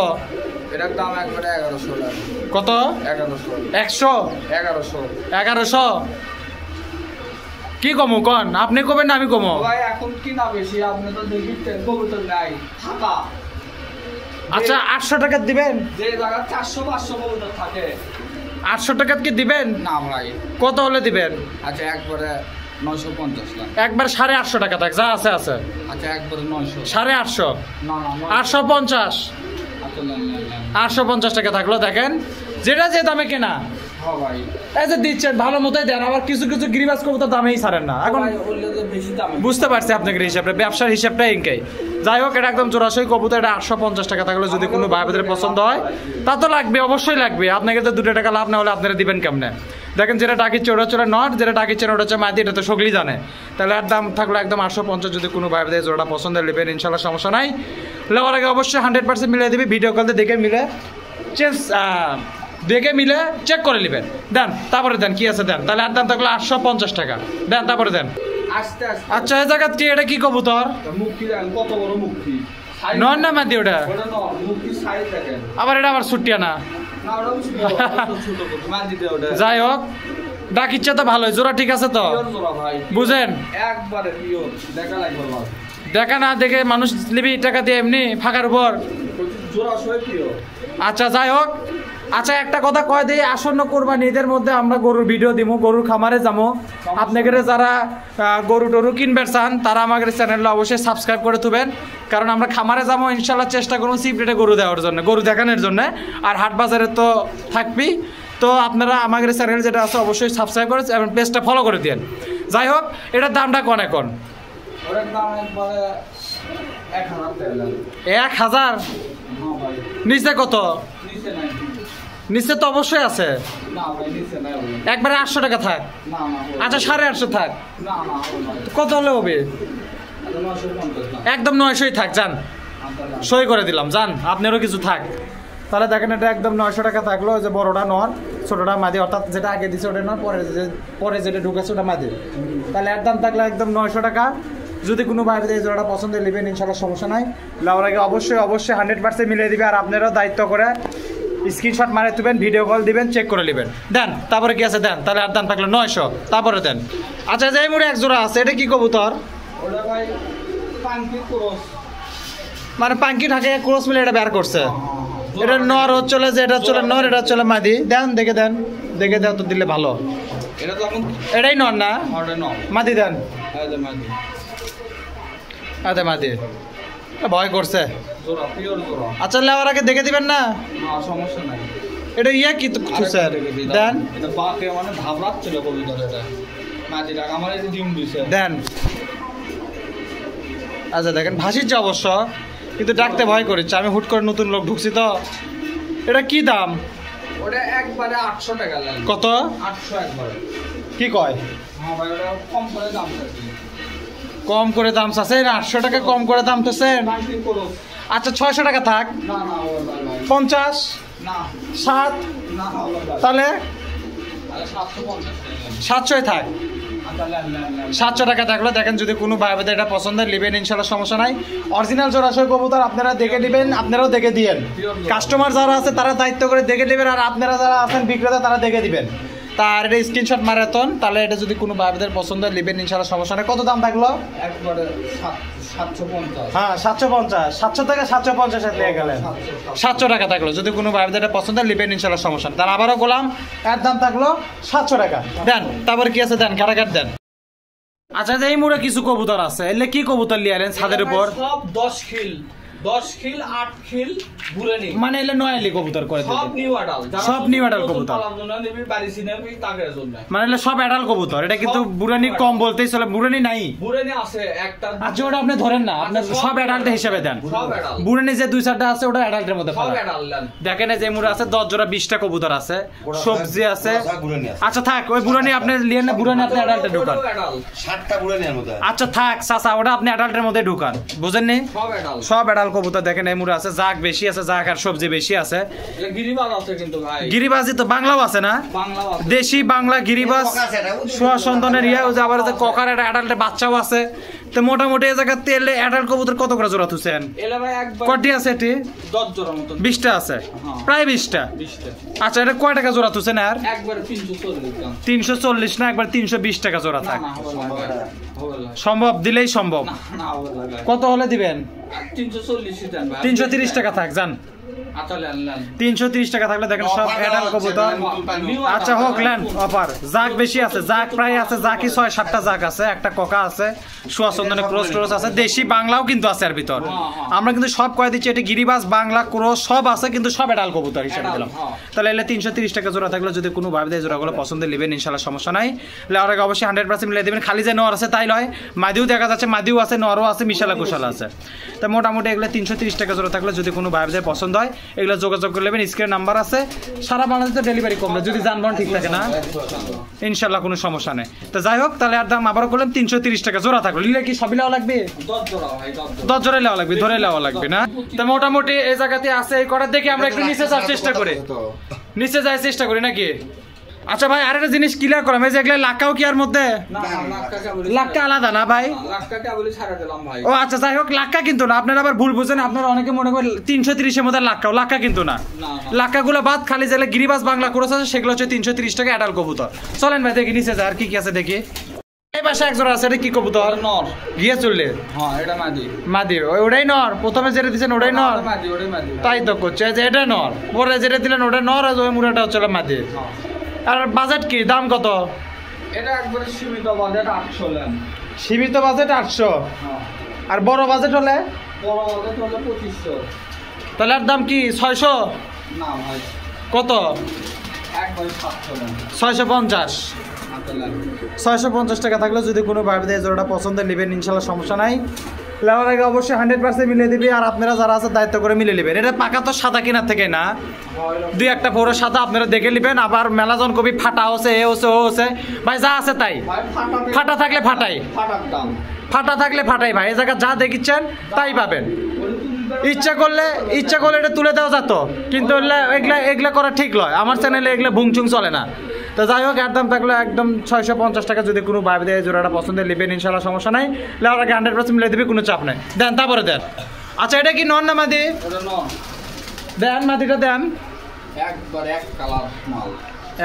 S2: এটার দাম একবারে 1100 টাকা।
S1: কত?
S2: 1100।
S1: 100?
S2: 1100।
S1: 1100? কি কমো কন? আপনি কবেন না আমি কমো?
S2: ভাই এখন কি না বেশি, আপনি তো দেখিতেন কবুতর নাই ফাঁকা।
S1: আচ্ছা 800 টাকা দিবেন?
S2: যে জায়গা 400-500 কবুতর থাকে।
S1: 800 টাকা কি দিবেন?
S2: না ভাই।
S1: কত হলে দিবেন?
S2: আচ্ছা একবারে 950 টাকা।
S1: একবার 850 টাকা থাক, যা আছে আছে।
S2: আচ্ছা একবারে 900।
S1: 850?
S2: না না
S1: 850?
S2: আচ্ছা নেন।
S1: 850 টাকা থাকলো। দেখেন যেটা যে দামে কেনা,
S2: হ্যাঁ ভাই।
S1: এই যে দিচ্ছেন ভালো মতোই দেন। আবার কিছু কিছু গিরিবাজ কবুতর দামেই ছাড়েন না। এখন
S2: ভাই বললে তো বেশি দাম।
S1: বুঝতে পারছি আপনাকে হিসাবটা, ব্যবসার হিসাবটা ইনকাই। যাই হোক, এটা একদম জোড়াশই কবুতর, এটা 850 টাকা থাকলে যদি কোনো ভাইদের পছন্দ হয় তা তো লাগবে, অবশ্যই লাগবে। আপনাকে তো 2 টাকা লাভ না হলে আপনারা দিবেন কেমনে? দেখেন যেটা ডাকিচ্ছে ওটা হচ্ছে নট, যেটা ডাকিচ্ছেন ওটা হচ্ছে মাদি, এটা তো সকলি জানে। তাহলে আর দাম থাকলো একদম 850। যদি কোনো ভাইদের জোড়া পছন্দ নেবেন, ইনশাল্লাহ সমস্যা নাই। লেওয়ার আগে অবশ্যই 100% মিলিয়ে দিবি, ভিডিও কলতে দেখে মিলে দেখে মিলে চেক করে নেবেন। দেন তারপরে দেন, কি আছে দেন। তাহলে আর দাম থাকলো 850 টাকা। দেন তারপরে দেন।
S2: আস্তে আস্তে।
S1: আচ্ছা এই জায়গা কি, এটা কি কবুতর?
S2: মুক্তি দেখেন কত বড় মুক্তি।
S1: নন না মাদি ওটা?
S2: ওটা নর, মুক্তির সাইজ দেখেন।
S1: আবার এটা আবার ছুটিয়া না।
S2: না ওটা ছোট ছোট মাদি দে ওটা।
S1: যাই হোক ডাক ইচ্ছা তো ভালোই, জোড়া ঠিক আছে তো?
S2: পিওর জোড়া ভাই,
S1: বুঝেন
S2: একবারে পিওর, দেখা লাগবে ভাই।
S1: দেখা না দেখে মানুষ নিবি টাকা দিয়ে এমনি ফাঁকার উপর।
S2: জোড়া সই পিওর।
S1: আচ্ছা যাই হোক, আচ্ছা একটা কথা কয় দিই, আসন্ন কোরবানি ঈদের মধ্যে আমরা গরুর ভিডিও দিব, গরুর খামারে যাবো। আপনাদের যারা গরু টরু কিনবে চান তারা আমাদের চ্যানেলটা অবশ্যই সাবস্ক্রাইব করে তুবেন, কারণ আমরা খামারে যাবো ইনশাল্লাহ, চেষ্টা করবো চিপ রেটে গরু দেওয়ার জন্য, গরু দেখানোর জন্য। আর হাট বাজারে তো থাকবি, তো আপনারা আমাদের চ্যানেল যেটা আছে অবশ্যই সাবস্ক্রাইব করে এবং পেজটা ফলো করে দেন। যাই হোক, এটার দামটা কোন এখন?
S2: ওটার দাম একবারে 1000 টাকা।
S1: 1000?
S2: হ্যাঁ ভাই।
S1: নিচে কত?
S2: নিচে নাই।
S1: নিচে তো অবশ্যই আছে।
S2: না ভাই, নিচে নাই ভাই।
S1: একবারে 800 টাকা থাক।
S2: না না হবে না।
S1: আচ্ছা 850 থাক।
S2: না না হবে না।
S1: কত হলে হবে?
S2: আচ্ছা 950 না।
S1: একদম 900ই থাক, যান
S2: আচ্ছা
S1: সই করে দিলাম, যান আপনারও কিছু থাক। তাহলে দেখেন এটা একদম 900 টাকা থাকলো। ওই যে বড়টা নর, ছোটটা মাদি, অর্থাৎ যেটা আগে দিছে ওটা নর, পরে যেটা ঢুকেছে ওটা মাদি। তাহলে এর দাম থাকলে একদম 900 টাকা। যদি কোনো বাইরে এই জোড়াটা পছন্দ নেবেন ইনশাল্লাহ, সমস্যা নাই। নেওয়ার আগে অবশ্যই 100% মিলিয়ে দিবে, আর আপনারাও দায়িত্ব করে স্ক্রিনশট মারে তুবেন, ভিডিও কল দিবেন, চেক করে নেবেন। দেন তারপরে কি আছে দেন, তাহলে আর দাম থাকলো 900, তারপরে দেন। আচ্ছা যে মুড়ে এক জোড়া আছে, এটা কি কবুতর?
S2: ওটা ভাই পাঙ্কি ক্রস।
S1: মানে পাঙ্কি ঢাকে ক্রস মিলে এটা বের করছে। এটা নর চলে, যে এটা চলে নর, এটা চলে মাদি। দেন দেখে দেন, দেখে দেন তো দিলে ভালো।
S2: এটা তো এখন
S1: এটাই নর না?
S2: অর্ডার নাও।
S1: মাদি দেন।
S2: এই যে মাদি।
S1: আচ্ছা মাদি, ভয় করছে।
S2: জোড়া পিওর জোড়া।
S1: আচ্ছা লেওয়ার আগে দেখে দিবেন না?
S2: না সমস্যা নাই।
S1: এটা ইয়ে কি স্যার দেন,
S2: এটা বাকে মানে ভাবরাত ছিল কবিতা এটা। মাদিটা আমার এই ডিম দিছে।
S1: দেন। আচ্ছা দেখেন ভাসিচ্ছে অবশ্য, কিন্তু ডাকতে ভয় করেছে। আমি হুট করে নতুন লোক ঢুকছি তো। এটা কি দাম?
S2: ওটা একবারে 800 টাকা লাগে।
S1: কত?
S2: 800 একবারে।
S1: কি কয়?
S2: হ্যাঁ ভাই, ওটা কম করে দাম থাকে।
S1: কম করে দাম চাচ্ছে? 800 টাকা কম করে দাম চাচ্ছেন?
S2: পাঙ্কি ক্রস।
S1: আচ্ছা 600 টাকা থাক।
S2: না না হবে ভাই।
S1: 50,
S2: না
S1: 7,
S2: না হবে ভাই।
S1: তাহলে
S2: আরে 750 টাকা।
S1: 700 থাক।
S2: আচ্ছা লেন লেন লেন।
S1: 700 টাকা থাকলো। দেখেন যদি কোনো ভাই বোনের এটা পছন্দের নেবেন ইনশাল্লাহ, সমস্যা নাই। অরিজিনাল জোড়াশয় কবুতর আপনারা দেখে নেবেন, আপনারাও দেখে দিয়েন। কাস্টমার যারা আছে তারা দায়িত্ব করে দেখে নেবেন, আর আপনারা যারা আছেন বিক্রেতা তারা দেখে দিবেন। তার এটা স্ক্রিনশট মারাতন, তাহলে এটা যদি কোনো ভাই বোনের পছন্দের নেবেন ইনশাল্লাহ, সমস্যা নাই। কত দাম থাকলো?
S2: একবারে 750।
S1: হ্যাঁ 750, 700 থেকে 750 নিয়ে গেলেন। 700 টাকা থাকলো। যদি কোনো ভাই বোনের এটা পছন্দের নেবেন ইনশাল্লাহ, সমস্যা নাই। তার আবারও গোলাম এর দাম থাকলো 700 টাকা। দেন তারপরে কি আছে দেন, কাটাকাট দেন। আচ্ছা এই মুড়ে কিছু কবুতর আছে, এলে কি কবুতর লিয়ে আলেন ছাদের উপর?
S2: সব 10 খিল, 10 খিল 8 খিল বুড়ানি।
S1: মানে এলে নয়ালি কবুতর করে
S2: সব
S1: দিতে।
S2: New adult.
S1: সব new adult কবুতর।
S2: নেবি বাড়িছি নেবি তাকের জন্য।
S1: মানে এলে সব অ্যাডাল কবুতর। এটা কিন্তু বুড়ানি কম বলতেই চলে, বুড়ানি নাই।
S2: বুড়ানি আছে একটা।
S1: আচ্ছা ওটা আপনি ধরেন না, আপনি সব অ্যাডাল্ট হিসেবে দেন।
S2: সব অ্যাডাল।
S1: বুড়ানি যে 2-4টা আছে ওটা অ্যাডাল্টের মধ্যে
S2: সব
S1: ফেলা।
S2: অ্যাডাল নেন।
S1: দেখেন এই যে মুড়ে আছে 10 জোড়া 20টা কবুতর আছে, সবজি আছে। আচ্ছা থাক, ওই বুড়ানি আপনি লিয়েন না, বুড়ানি আপনি অ্যাডাল্টে ঢুকান।
S2: অ্যাডাল
S3: 7টা বুড়ানির মতো।
S1: আচ্ছা থাক চাচা, ওটা আপনি অ্যাডাল্টের মধ্যে ঢুকান, বুঝেননি?
S2: সব অ্যাডাল।
S1: সব অ্যাডাল কবুতর দেখেন এই মুড়ে আছে, জাগ বেশি আছে, জাগ আর সবজি বেশি আছে।
S2: এটা গিরিবাজ আছে কিন্তু ভাই।
S1: গিরিবাজি তো বাংলাও আছে না?
S2: বাংলা আছে।
S1: দেশি বাংলা গিরিবাজ সোয়া সন্তানের ইয়া, ওই যে আবার যে ককার একটা অ্যাডাল্টের বাচ্চাও আছে। তো মোটামুটি এই জায়গায় তেলে অ্যাডাল্ট কবুতর কত করে জোড়া তুছেন?
S2: এলা ভাই একবার
S1: কটি আছে এটি?
S2: 10 জোড়া মতো।
S1: 20টা আছে, প্রায় 20টা।
S2: 20টা।
S1: আচ্ছা এটা কয় টাকা জোড়া তুছেন? আর
S2: একবারে 340 দাম।
S1: 340 না, একবার 320 টাকা জোড়া
S2: না
S1: থাক।
S2: না হবে না ভাই। হবে না।
S1: সম্ভব, দিলেই সম্ভব।
S2: না না হবে না ভাই।
S1: কত হলে দিবেন?
S2: 340 দেন ভাই।
S1: 330 টাকা থাক, যান।
S2: আচ্ছা লেন লেন।
S1: 330 টাকা থাকলে দেখেন সব অ্যাডাল্ট কবুতর। আচ্ছা হোক লেন অফার। জাক বেশি আছে, জাক প্রায় আছে, জাকি 6-7টা জাক আছে, একটা কোকা আছে, সুয়াচন্দনের ক্রস ট্রস আছে, দেশি বাংলাও কিন্তু আছে এর ভিতর। আমরা কিন্তু সব কয়ে দিচ্ছি, এটা গিরিবাজ বাংলা ক্রস সব আছে, কিন্তু সব অ্যাডাল্ট কবুতর হিসেবে দিলাম। তাহলে এলে 330 টাকা জোড়া থাকলে যদি কোনো ভাবে দেয় জোড়াগুলো পছন্দের নেবেন ইনশাল্লাহ, সমস্যা নাই। লেওয়ার আগে অবশ্যই 100% মিলিয়ে দেবেন। খালি যে নর আছে তাই নয়, মাদিও দেখা যাচ্ছে, মাদিও আছে, নরও আছে, মিশালা কুশালা আছে। তা মোটামুটি এগুলো 330 টাকা জোড়া থাকলে যদি কোনো ভাবে দেয় পছন্দ হয় এগুলো যোগাযোগ করে নেবেন। স্ক্রিনে নাম্বার আছে, সারা বাংলাদেশে ডেলিভারি কম যদি যানবাহন ঠিক থাকে না ইনশাল্লাহ কোনো সমস্যা নেই। তো যাই হোক, তাহলে আর দাম আবারও করলাম 330 টাকা জোড়া থাকলো। লিলে কি সবই লেওয়া লাগবে?
S2: 10 জোড়া ভাই,
S1: 10 জোড়া লেওয়া লাগবে, ধরে লেওয়া লাগবে না? তো মোটামুটি এই জায়গাতে আছে, এই করার দেখে আমরা একটু নিচে যাওয়ার চেষ্টা করি, নিচে যাওয়ার চেষ্টা করি নাকি? আচ্ছা ভাই আরেকটা জিনিস ক্লিয়ার করাম, এই যে এগুলা লাক্কাও কি আর মধ্যে
S2: না
S1: লাক্কা আলাদা না ভাই?
S2: লাক্কাকে বলি ছাড়া দিলাম ভাই।
S1: ও আচ্ছা যাই হোক, লাক্কা কিন্তু না, আপনারা আবার ভুল বুঝেন, আপনারা অনেকে মনে করেন 330 মধ্যে লাক্কা কিন্তু না। লাক্কাগুলো বাদ, খালি যেগুলো গিরিবাস বাংলা ক্রস আছে সেগুলো হচ্ছে 330 টাকা অ্যাডাল কবুতর। চলেন ভাই দেখি নিচে যা আর কি কি আছে দেখি। এই পাশে এক জোড়া আছে, এটা কি কবুতর?
S2: নর।
S1: গিয়ে চললে
S2: হ্যাঁ এটা মাদি।
S1: মাদি ওটাই নর, প্রথমে যেটা দিচ্ছেন ওটাই নর?
S2: মাদি, ওটাই মাদি।
S1: তাই তো করছে যে এটা নর, পরে যেটা দিলেন ওটা নর, আর ওই মুড়াটা হচ্ছে মাদি। আর বাজেট কি, দাম কত?
S2: এটা একবারে সীমিত বাজেট 800 লেন।
S1: সীমিত বাজেট 800।
S2: হ্যাঁ।
S1: আর বড় বাজেট হলে?
S2: বড় বাজেট হলে 2500।
S1: তাহলে আর দাম কি 600?
S2: না ভাই।
S1: কত?
S2: একবারে 700 লেন।
S1: 650।
S2: 8 লেন।
S1: 650 টাকা থাকলে যদি কোনো ভাইদের জোড়াটা পছন্দ নেবেন ইনশাল্লাহ, সমস্যা নাই। লেওয়ার আগে অবশ্যই 100% মিলিয়ে দিবি, আর আপনারা যারা আছে দায়িত্ব করে মিলে নেবেন। এটা পাকা তো সাদা কেনার থেকে না, দুই একটা ফোরে সাদা আপনারা দেখে নেবেন। আবার মেলাজন কবি ফাটা হচ্ছে, এ হচ্ছে, ও হচ্ছে, ভাই যা আছে তাই।
S2: ভাই
S1: ফাটা থাকলে ফাটাই,
S2: ফাটার দাম।
S1: ফাটা থাকলে ফাটাই ভাই, এই জায়গা যা দেখিচ্ছেন তাই পাবেন। ইচ্ছা করলে এটা তুলে দেওয়া যেত, কিন্তু এগুলা করা ঠিক নয়। আমার চ্যানেলে এগুলো ভুংচুং চলে না। তো যাই হোক, একদম থাকলে একদম 650 টাকা যদি কোনো ভাই দেয় জোড়াটা পছন্দের নেবেন ইনশাল্লাহ, সমস্যা নাই। লেওয়ার আগে 100% মিলে দেবে, কোনো চাপ নাই। দেন তারপরে দেন। আচ্ছা এটা কি নন না মাদি?
S2: ওটা নর।
S1: দেন মাদিটা দেন।
S2: একবার এক কালার মাল।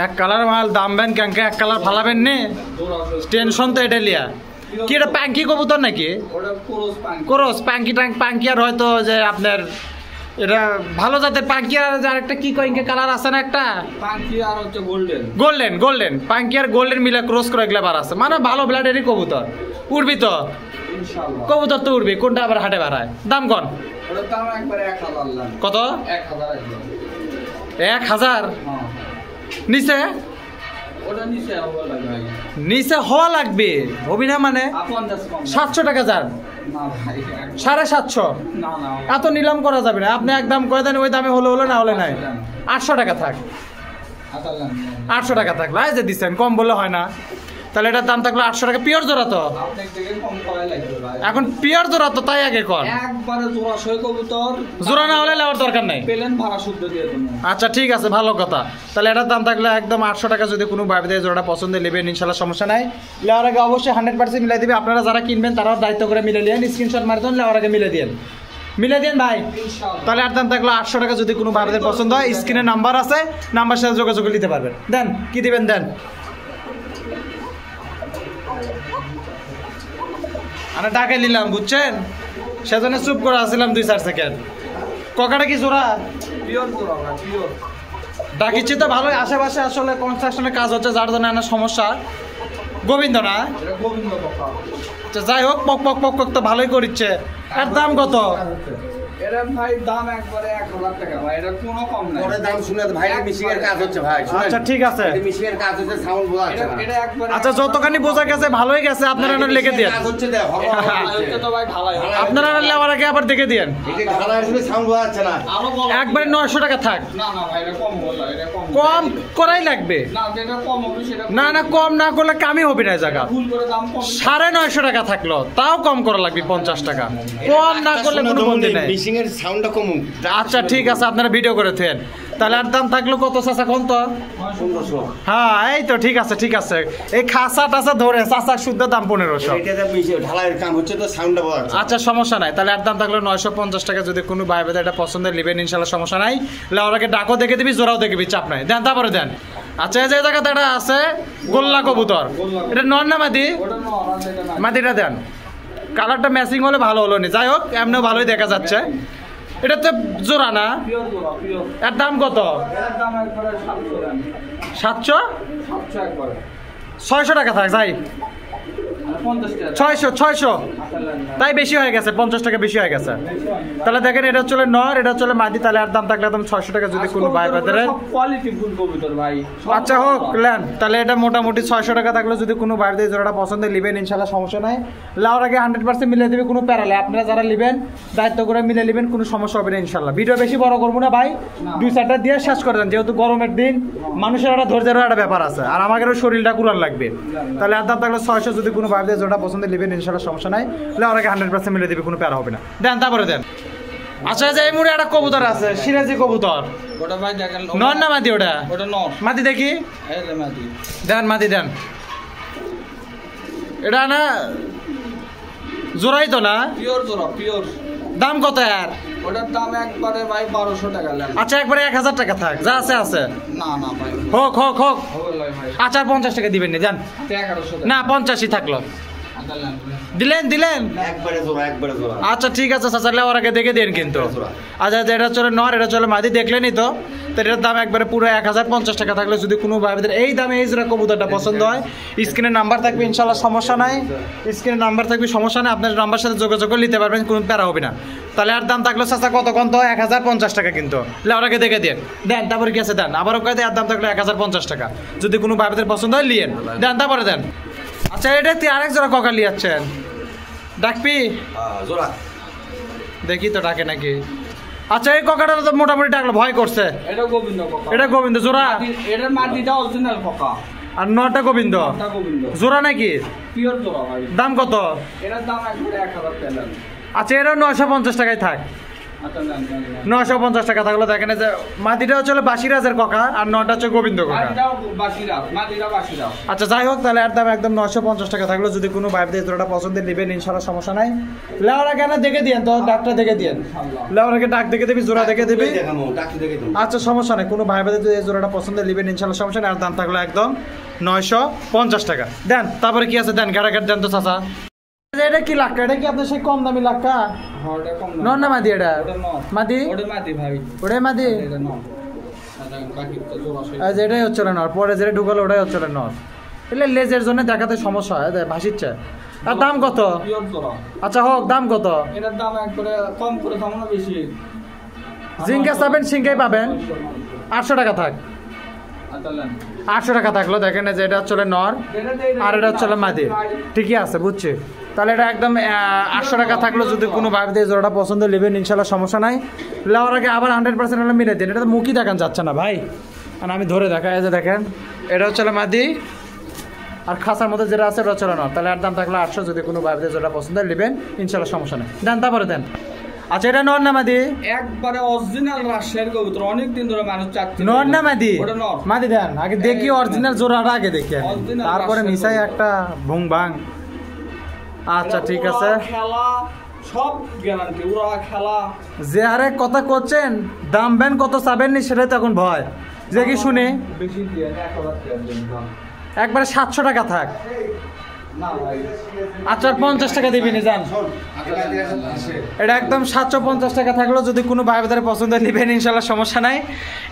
S1: এক কালার মাল, দাম বেন ক্যাঙ্কে এক কালার ফালাবেন নে, টেনশন তো এটা লিয়া। কি এটা প্যাঙ্কি কবুতর নাকি?
S2: ওটা ক্রস পাঙ্কি।
S1: ক্রস পাঙ্কি, আর হয়তো যে আপনার এটা ভালো জাতের পাঙ্কি, আর একটা কি কয়েঙ্কে কালার আছে না একটা
S2: পাঙ্কি, আর হচ্ছে গোল্ডেন।
S1: গোল্ডেন পাঙ্কি আর গোল্ডেন মিলে ক্রস করে এগুলা বার আছে, মানে ভালো ব্লাডেরই কবুতর। উড়বি তো
S2: ইনশাআল্লাহ।
S1: কবুতর তো উড়বি, কোনটা আবার হাটে বাড়ায়। দাম কন?
S2: ওটার দাম একবারে 1000 লেন।
S1: কত?
S2: 1000 একবার।
S1: 1000
S2: হ্যাঁ।
S1: নিচে?
S2: ওটা নিচে হবে ভাই।
S1: নিচে হওয়া লাগবে, হবি না মানে?
S2: 50 কম।
S1: 700 টাকা যান।
S2: না ভাই।
S1: 750।
S2: না না।
S1: এত নিলাম করা যাবে না, আপনি একদম করে দেন, ওই দামে হলো না হলে নাই। 800 টাকা থাক,
S2: 8 লেন।
S1: 800 টাকা থাকলো, এই যে দিচ্ছেন, কম বললে হয় না। তাহলে এটার দাম থাকলো 800 টাকা। পিওর জোড়া তো
S2: আপনার থেকে কম করাই লাগবে ভাই।
S1: এখন পিওর জোড়া তো, তাই আগে কর।
S2: একবারে জোড়া সই কবুতর।
S1: জোড়া না হলে নেওয়ার দরকার নাই।
S2: পেলেন ভাড়া শুদ্ধ দিয়ে দেবো।
S1: আচ্ছা ঠিক আছে, ভালো কথা। তাহলে এটার দাম থাকলে একদম 800 টাকা যদি কোনো ভাই দেয় জোড়াটা পছন্দ নেবেন ইনশাল্লাহ, সমস্যা নাই। লেওয়ার আগে অবশ্যই 100% মিলাই দিবে। আপনারা যারা কিনবেন তারাও দায়িত্ব করে মিলে নিন, স্ক্রিনশট মারি দেন, লেওয়ার আগে মিলে দিন ভাই। তাহলে আর দাম থাকলো 800 টাকা যদি কোনো ভাইদের পছন্দ হয়। স্ক্রিনে নাম্বার আছে, নাম্বার সাথে যোগাযোগ নিতে পারবেন। দেন কি দিবেন দেন। আমি ডাকে নিলাম বুঝছেন, সেজন্য চুপ করে আসছিলাম 2-4 সেকেন্ড। ককাটা কি জোড়া?
S2: পিওর জোড়া ভাই, পিওর।
S1: ডাকিচ্ছি তো ভালোই, আশেপাশে আসলে কনস্ট্রাকশনের কাজ হচ্ছে, যার জন্য একটা সমস্যা। গোবিন্দ না?
S2: এটা গোবিন্দ কথা।
S1: আচ্ছা যাই হোক, পক তো ভালোই করিচ্ছে। এর দাম কত?
S2: এটা ভাই দাম একবারে 1000 টাকা ভাই, এটা কোনো কম নাই।
S3: পরে দাম শুনে ভাই মিশিং এর কাজ হচ্ছে ভাই।
S1: আচ্ছা ঠিক আছে,
S3: মিশিং এর কাজ হচ্ছে, সাউন্ড বোঝা যাচ্ছে না।
S2: এটা একবারে।
S1: আচ্ছা যতখানি বোঝা গেছে ভালোই গেছে, আপনারা না লিখে দিন।
S3: কাজ হচ্ছে দেখ,
S2: এটা তো ভাই ভালোই।
S1: আপনারা না লেওয়ার আগে আবার দেখে দিন।
S3: এই যে ঢালা আসলে সাউন্ড বোঝা যাচ্ছে না।
S2: আরো বড়।
S1: একবারে 900 টাকা থাক।
S2: না না ভাই, এটা কম বললা, এটা কম।
S1: কম করাই লাগবে।
S2: না যেটা কম হবে সেটা।
S1: না কম না করলে কামই হবে না জায়গা।
S2: ভুল করে দাম কম।
S1: 950 টাকা থাকলো, তাও কম করা লাগবে 50 টাকা। কম না করলে কোনো বন্ধি নাই।
S3: মিশিং এর সাউন্ডটা কম।
S1: আচ্ছা ঠিক আছে, আপনারা ভিডিও করে থেন। তাহলে আর দাম থাকলো কত চাচা কোন তো?
S3: 1500।
S1: হ্যাঁ এই তো ঠিক আছে। এই খাসা টাসা ধরে চাচা শুদ্ধ দাম 1500।
S3: এটা মিশিং ঢালাইয়ের কাম হচ্ছে তো সাউন্ডটা বোঝা যাচ্ছে।
S1: আচ্ছা সমস্যা নাই, তাহলে আর দাম থাকলো 950 টাকা যদি কোনো ভাই বেদা এটা পছন্দের নেবেন ইনশাল্লাহ, সমস্যা নাই। লাউরাকে ডাকও দেখে দিবি, জোড়াও দেখে দিবি, চাপ নাই। দেন তারপরে দেন। আচ্ছা এই যে জায়গাতে এটা আছে গোল্লা কবুতর, এটা নর না মাদি?
S2: ওটা না, আর এটা না।
S1: মাদিটা দেন। কালারটা ম্যাচিং হলে ভালো হলো নি, যাই হোক এমনিও ভালোই দেখা যাচ্ছে। এটা তো জোড়া না?
S2: পিওর জোড়া, পিওর।
S1: এর দাম কত?
S2: এর দাম একবারে 700 টাকা।
S1: 700?
S2: 700 একবারে।
S1: 600 টাকা থাক যাই।
S2: আর 50 টাকা।
S1: 600
S2: 8 লেন।
S1: তাই বেশি হয়ে গেছে, 50 টাকা বেশি হয়ে গেছে। তাহলে দেখেন এটা চলে নর, এটা চলে মাদি, তাহলে আর দাম থাকলে একদম 600 টাকা যদি কোনো ভাই বাজারে।
S2: কোয়ালিটি ফুল কবুতর ভাই।
S1: আচ্ছা হোক লেন, তাহলে এটা মোটামুটি 600 টাকা থাকলে যদি কোনো ভাই দিয়ে জোড়াটা পছন্দ নেবেন ইনশাল্লাহ, সমস্যা নাই। লাউর আগে 100% মিলে দেবে, কোনো প্যারালে। আপনারা যারা নেবেন দায়িত্ব করে মিলে নেবেন, কোনো সমস্যা হবে না ইনশাল্লাহ। ভিডিও বেশি বড় করবো না ভাই, 2-4টা দিয়ে শেষ করে দেন, যেহেতু গরমের দিন মানুষের একটা ধৈর্যের একটা ব্যাপার আছে, আর আমাদেরও শরীরটা কুলার লাগবে। তাহলে আর দাম থাকলে 600 যদি কোনো ভাই দিয়ে জোড়াটা পছন্দ নেবেন ইনশাল্লাহ, সমস্যা নাই। লাউর আগে 100% মিলে দেবে, কোনো প্যারা হবে না। দেন তারপরে দেন। আচ্ছা যে এই মুড়ে একটা কবুতর আছে সিরাজি কবুতর
S2: ওটা ভাই দেখেন
S1: নর না মাদি ওটা
S2: ওটা নর
S1: মাদি দেখি
S2: এই যে মাদি
S1: দেন মাদি দেন এটা না জোড়াই তো না
S2: পিওর জোড়া পিওর
S1: দাম কত আর
S2: ওটার দাম একবারে ভাই 1200 টাকা নেন
S1: আচ্ছা একবারে 1000 টাকা থাক যা আছে আছে
S2: না না ভাই
S1: হোক হোক হোক
S2: হবে ভাই
S1: আচ্ছা আর 50 টাকা দিবেন নি জান
S2: 1100 টাকা
S1: না 50ই থাকলো দিলেন দিলেন
S3: একবারে জোড়া
S1: আচ্ছা ঠিক আছে চাচা লেওয়ার আগে দেখে দেন কিন্তু আচ্ছা এটা চলে নর এটা চলে মাদি দেখলেনই তো এটার দাম একবারে পুরো 1050 টাকা থাকলে যদি কোনো ভাইদের এই দামে এই জোড়া কবুতরটা পছন্দ হয় স্ক্রিনে নাম্বার থাকবে ইনশাল্লাহ সমস্যা নাই স্ক্রিনে নাম্বার থাকবে সমস্যা নাই আপনার নাম্বার সাথে যোগাযোগ করে নিতে পারবেন কোনো প্যারা হবে না তাহলে আর দাম থাকলো চাচা কত কত 1050 টাকা কিন্তু লেওয়ার আগে দেখে দেন দেন তারপরে কি আছে দেন আবারও কয়ে আর দাম থাকলো 1050 টাকা যদি কোনো ভাইদের পছন্দ হয় লিয়েন দেন তারপরে দেন আচ্ছা এটা আরেক জোড়া ককা লিয়াচ্ছেন ডাকবি
S3: জোড়া
S1: দেখি তো ডাকে নাকি আচ্ছা এই ককাটা তো মোটামুটি ডাকলো ভয় করছে
S2: এটা গোবিন্দ কাকা
S1: এটা গোবিন্দ জোড়া
S2: এটার মাটিটা অরিজিনাল কাকা
S1: আর নটা গোবিন্দ
S2: এটা গোবিন্দ
S1: জোড়া নাকি
S2: পিওর জোড়া ভাই
S1: দাম কত
S2: এটার দাম একবারে 1000 টাকা নেন
S1: আচ্ছা এটা 950 টাকায় থাক
S2: আচ্ছা নেন
S1: 950 টাকা থাকলো দেখেন যে মাটিটা হচ্ছে বাসিরাজের ককা আর নটা হচ্ছে গোবিন্দ ককা
S2: মাটিটাও বাসিরা মাটিটা বাসিরা
S1: আচ্ছা যাই হোক তাহলে আর দাম একদম 950 টাকা থাকলো যদি কোনো ভাইদের জোড়াটা পছন্দের নেবেন ইনশাল্লাহ সমস্যা নাই লেওয়ার আগে না দেখে দিয়েন তো ডাকটা দেখে দিয়েন লেওয়ার আগে ডাক দেখে দিবি জোড়া দেখে দিবি
S3: দেখামো ডাক্তার দেখে দেবো
S1: আচ্ছা সমস্যা নেই কোনো ভাই ভাইদের যদি এই জোড়াটা পছন্দের নেবেন ইনশাল্লাহ সমস্যা নেই আর দাম থাকলো একদম 950 টাকা দেন তারপরে কি আছে দেন ঘাটাঘাট দেন তো চাচা এটা কি লাক্কা এটা কি আপনার সেই কম দামি লাক্কা
S2: হ্যাঁ এটা কম
S1: নর না মাদি এটা
S2: ওটা নর
S1: মাদি
S2: ওটা মাটি ভাই
S1: ওটাই মাদি
S2: এটা নর আচ্ছা বাকি তো জোড়া সেই
S1: আজ এটাই হচ্ছে না নর পরে যেটা ঢুকালো ওটাই হচ্ছে না নর এলে লেজের জন্য দেখাতে সমস্যা হয় ভাসিচ্ছে আর দাম কত
S2: পিওর জোড়া
S1: আচ্ছা হোক দাম কত
S2: এটার দাম একবারে কম করে দাম না বেশি
S1: জিঙ্কা চাবেন সিঙ্কাই পাবেন 800 টাকা থাক
S2: আচ্ছা নেন
S1: 800 টাকা থাকলো দেখেন যে এটা হচ্ছে নর আর এটা হচ্ছে মাদি ঠিকই আছে বুঝছি তাহলে এটা একদম 800 টাকা থাকলো যদি কোনো ভাইদের জোড়াটা পছন্দ নেবেন ইনশাল্লাহ সমস্যা নাই লেওয়ার আগে আবার 100% হলে মিলে দিন এটা তো মুখই দেখান যাচ্ছে না ভাই আর আমি ধরে দেখা এই যে দেখেন এটা হচ্ছে মাদি আর খাসার মধ্যে যেটা আছে ওটা হচ্ছে নর তাহলে আর দাম থাকলো 800 যদি কোনো ভাইদের জোড়াটা পছন্দ নেবেন ইনশাল্লাহ সমস্যা নেই দেন তারপরে দেন আচ্ছা এটা নর না মাদি
S2: একবারে অরিজিনাল রাজশাহীর কবুতর অনেক দিন ধরে মানুষ চাচ্ছে
S1: নর না মাদি
S2: ওটা নর
S1: মাদি দেন আগে দেখি অরিজিনাল জোড়াটা আগে দেখি আমি।
S2: Original
S1: তারপরে
S2: রাজশাহী
S1: মিশাই একটা ভুং ভাং আচ্ছা ঠিক আছে
S2: খেলা সব গ্যারান্টি ওরা খেলা
S1: যে আরে কথা করছেন দাম বেন কত চাবেন নি সেটাই তো এখন ভয় যে কি শুনে
S2: বেশি দিয়ে 1000 টাকা দিন দাম
S1: একবারে 700 টাকা থাক
S2: না ভাই
S1: আচ্ছা 50 টাকা দিবি নি জান এটা একদম 750 টাকা থাকলো যদি কোনো ভাই বাজারে পছন্দ নেবেন ইনশাল্লাহ সমস্যা নাই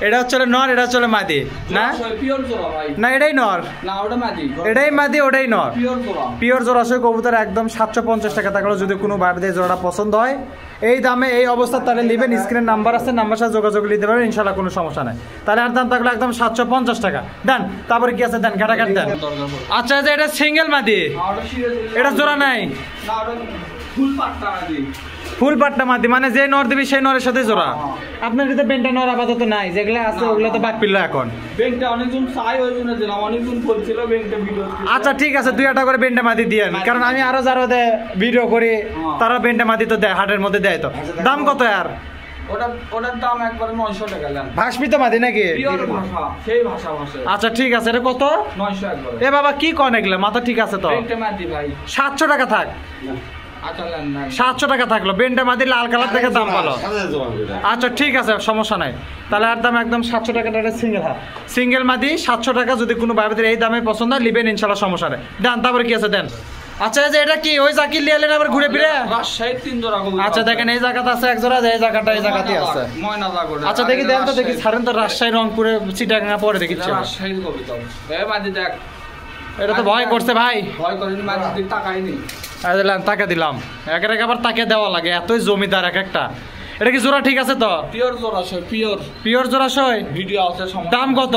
S1: এটা হচ্ছে নর এটা হচ্ছে মাদি না
S2: পিওর জোড়া ভাই
S1: না এটাই নর
S2: না ওটা মাটি
S1: এটাই মাদি ওটাই নর
S2: পিওর জোড়া
S1: পিওর জোড়াশয় কবুতর একদম 750 টাকা থাকলো যদি কোনো ভাইদের জোড়া পছন্দ হয় এই দামে এই অবস্থা তাহলে নেবেন স্ক্রিনের নাম্বার আছে নাম্বার সাথে যোগাযোগ নিতে পারবেন ইনশাল্লাহ কোনো সমস্যা নাই তাহলে আর দাম থাকলো একদম 750 টাকা দেন তারপরে কি আছে দেন ঘাটাঘাট দেন আচ্ছা যে এটা সিঙ্গেল মাদি এটা জোড়া নাই
S2: না ওটা ফুল পাট্টা মাটি
S1: ফুল পাট্টা মাদি মানে যে নর দিবি সেই নরের সাথে জোড়া আপনার যদি বেন্টা নর আপাতত নাই যেগুলো আছে ওগুলো তো বাদ পিল্লো এখন
S2: ব্যাংকটা অনেকজন চাই ওই জন্য দিলাম অনেকজন বলছিল ব্যাংকটা ভিডিও
S1: আচ্ছা ঠিক আছে 2-1টা করে বেন্টা মাদি দিয়ে কারণ আমি আরো যারা ভিডিও করি তারা বেন্টা মাদি তো দেয় হাটের মধ্যে দেয় তো দাম কত আর
S2: ওটার দাম একবারে 900 টাকা নেন
S1: ভাসবি তো মাদি নাকি
S2: পিওর ভাষা সেই ভাষা ভাষা
S1: আচ্ছা ঠিক আছে এটা কত
S2: 900 একবারে
S1: এ বাবা কি কন এগুলা মাথা ঠিক আছে তো
S2: ব্যাংকটা মাটি ভাই
S1: 700 টাকা থাক
S2: আচ্ছা নেন না
S1: 700 টাকা থাকলো বেন্টা মাদি লাল কালার থেকে দাম ভালো আচ্ছা ঠিক আছে সমস্যা নাই তাহলে আর দাম একদম 700 টাকা সিঙ্গেল সিঙ্গেল মাদি 700 টাকা যদি কোনো ভাইদের এই দামে পছন্দ হয় নেবেন ইনশাল্লাহ সমস্যা নেই দেন তারপরে কি আছে দেন আচ্ছা যে এটা কি ওই জাকির লিয়ালেন আবার ঘুরে ফিরে
S2: রাজশাহী 3 জোড়া কবুতর
S1: আচ্ছা দেখেন এই জায়গাটা আছে এক জোড়া এই জায়গাটা এই জায়গাতেই আছে
S2: ময়না জাগরে
S1: আচ্ছা দেখি দেন তো দেখি ছাড়েন তো রাজশাহী রংপুরে চিটাগাঙ্গা পরে দেখিচ্ছি
S2: রাজশাহীর কবুতর এ মাঝে দেখ
S1: এটা তো ভয় করছে ভাই
S2: ভয় করেনি মাঝে দিক তাকাইনি
S1: দিলাম তাকে দিলাম একের এক আবার তাকে দেওয়া লাগে এতই জমিদার এক একটা এটা কি জোড়া ঠিক আছে তো
S2: পিওর জোড়া সই পিওর
S1: পিওর জোড়া সই
S2: ভিডিও আছে
S1: দাম কত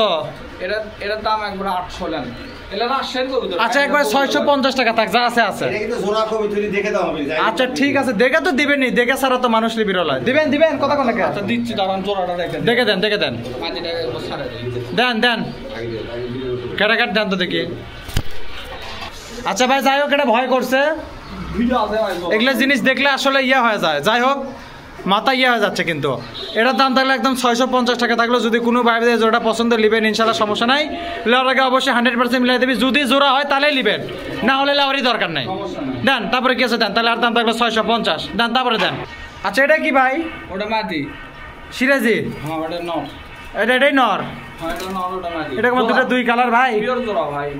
S2: এটার দাম একবার 800 নেন এটা রাজশাহীর কবুতর
S1: আচ্ছা একবার 650 টাকা থাক যা আছে আছে
S3: এটা কিন্তু জোড়া কবুতর দেখে দাও আমি
S1: আচ্ছা ঠিক আছে দেখে তো দিবেনই দেখে ছাড়া তো মানুষ বিরল হয় দিবেন দিবেন কথা কোন লাগে
S2: আচ্ছা দিচ্ছি দাঁড়ান জোড়াটা
S1: দেখে দেন
S2: মাটিটা একবার ছাড়া
S1: দেন দেন কাটাকাট দেন তো দেখি আচ্ছা ভাই যাই হোক এটা ভয় করছে
S2: ভিডিও আছে ভাই
S1: এগুলো জিনিস দেখলে আসলে ইয়া হয়ে যায় যাই হোক মাথা ইয়ে হয়ে যাচ্ছে কিন্তু এটার দাম থাকলে একদম 650 টাকা থাকলো। যদি কোনো ভাই বোনের জোড়াটা পছন্দ নেবেন ইনশাল্লাহ, সমস্যা নাই। লেওয়ার আগে অবশ্যই 100% মিলাই দেবি, যদি জোড়া হয় তাহলেই নেবেন, না হলে লেওয়ারই দরকার নাই। দেন তারপরে কি আছে দেন, তাহলে আর দাম থাকলো 650 দেন, তারপরে দেন। আচ্ছা এটা কি ভাই?
S2: ওটা মাটি
S1: সিরাজি?
S2: হ্যাঁ ওটা নর।
S1: এটাই নর?
S2: হ্যাঁ এটা নর, ওটা মাটি।
S1: এটা কোন দুটো দুই কালার ভাই?
S2: পিওর জোড়া ভাই।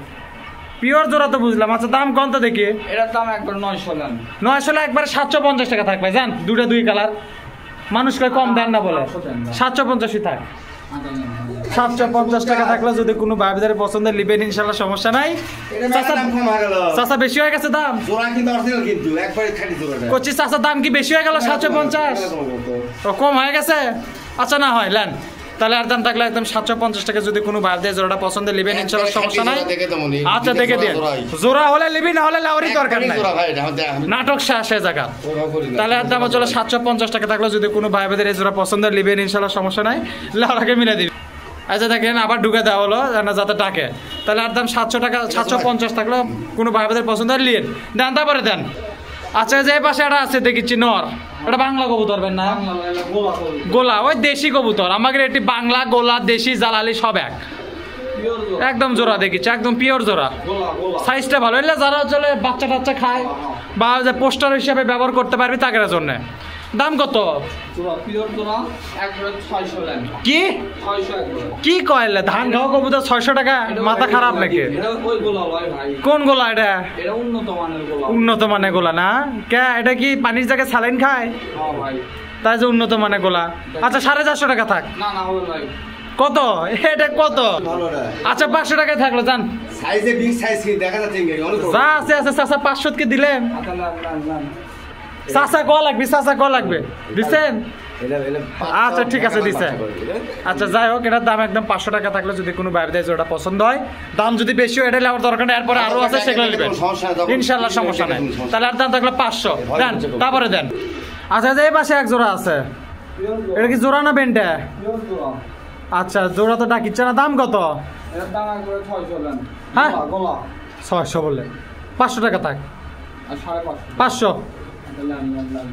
S1: পিওর জোড়া তো বুঝলাম। আচ্ছা দাম কত দেখি?
S2: এটার দাম একবার 900 নেন।
S1: 900 একবারে 750 টাকা থাকবে জান, দুটো দুই কালার। মানুষকে কম দেন না বলে 750ই থাক। 750 টাকা থাকলে যদি কোনো ভাইদের পছন্দের লিবেন ইনশাল্লাহ, সমস্যা নাই। চাচা বেশি হয়ে গেছে দাম?
S3: জোড়া কিন্তু অরিজিনাল, কিন্তু একবারে খাঁটি জোড়াটা।
S1: করছি চাচা দাম কি বেশি হয়ে গেল? 750 ও কম হয়ে গেছে? আচ্ছা না হয় লেন, তাহলে আর দাম থাকলে একদম 750 টাকা। যদি কোনো ভাইদের জোড়াটা পছন্দের লিবেন ইনশাল্লাহ, সমস্যা নাই। আচ্ছা দেখে দিন, জোড়া হলে লিবি, না হলে লাউরি দরকার নাই, নাটক শেষ জায়গা। তাহলে আর দাম চলে 750 টাকা থাকলে যদি কোনো ভাই বোনের এই জোড়া পছন্দের লিবেন ইনশাল্লাহ, সমস্যা নাই, লাউরাকে মিলে দিবি। আচ্ছা দেখেন আবার ঢুকে দেওয়া হলো যাতে টাকে, তাহলে আর দাম 700 টাকা 750 থাকলে কোনো ভাই বোনের পছন্দের লিন দেন, তারপরে দেন। আচ্ছা যে পাশে একটা আছে দেখিচ্ছি নর, এটা বাংলা কবুতর না? গোলা, ওই দেশি কবুতর। আমাদের এটি বাংলা, গোলা, দেশি, জালালি সব এক, একদম জোড়া দেখিচ্ছে, একদম পিওর জোড়া। সাইজটা ভালো হইলে যারা চলে বাচ্চা টাচ্চা খায় বা যে পোস্টার হিসাবে ব্যবহার করতে পারবি তাদের জন্য। দাম কত? কি কি কয়লে ধান খাওয়া কবুতর 600 টাকা? মাথা খারাপ নাকি? কোন গোলা এটা? উন্নত মানের গোলা না? কে এটা কি পানির জায়গায় স্যালাইন খায়? তাই যে উন্নত মানের গোলা। আচ্ছা 450 টাকা থাক। কত এটা কত? আচ্ছা 500 টাকায় থাকলো জান।
S3: সাইজে বিগ সাইজ কি দেখা যাচ্ছে?
S1: যা আছে আছে চাচা 500 কে দিলেন। চাচা ক লাগবে, চাচা ক লাগবে দিচ্ছেন? আচ্ছা ঠিক আছে দিচ্ছেন। আচ্ছা যাই হোক, এটার দাম একদম 500 টাকা থাকলে যদি কোনো ভাইদের জোড়া পছন্দ হয়, দাম যদি বেশি হয় এটা আমার দরকার নেই, এরপরে আরো আছে সেগুলো নেবেন ইনশাল্লাহ, সমস্যা নাই। তাহলে আর দাম থাকলে 500 দেন, তারপরে দেন। আচ্ছা যে এই পাশে এক জোড়া আছে, এটা কি জোড়া না বেন্টা? আচ্ছা জোড়া তো ডাকিচ্ছে না, দাম কত? হ্যাঁ 600 বললে 500 টাকা থাক।